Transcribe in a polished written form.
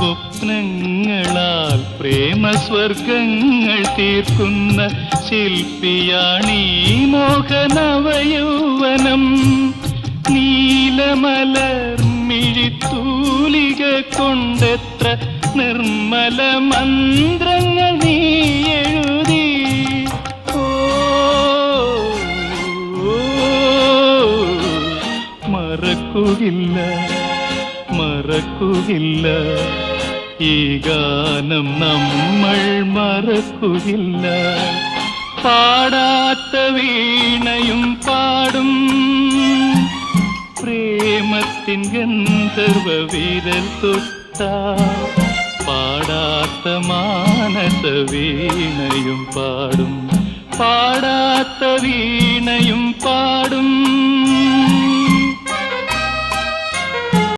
സ്വപ്നങ്ങളാൽ പ്രേമസ്വർഗങ്ങൾ തീർക്കുന്ന ശില്പിയാണീ മോഹനവയൗവനം. നീലമലർമിഴിത്തൂലിക കൊണ്ടെത്ര നിർമ്മല മന്ത്രങ്ങൾ നീ എഴുതി. ഓ മറക്കുകയില്ല മറക്കുകയില്ല ഈ ഗാനം നമ്മൾ മറക്കുകയില്ല. പാടാത്ത വീണയും പാടും പ്രേമത്തിൻ ഗന്ധർവ വിരൽ തൊട്ട. പാടാത്ത മാനസ വീണയും പാടും പാടാത്ത വീണയും പാടും.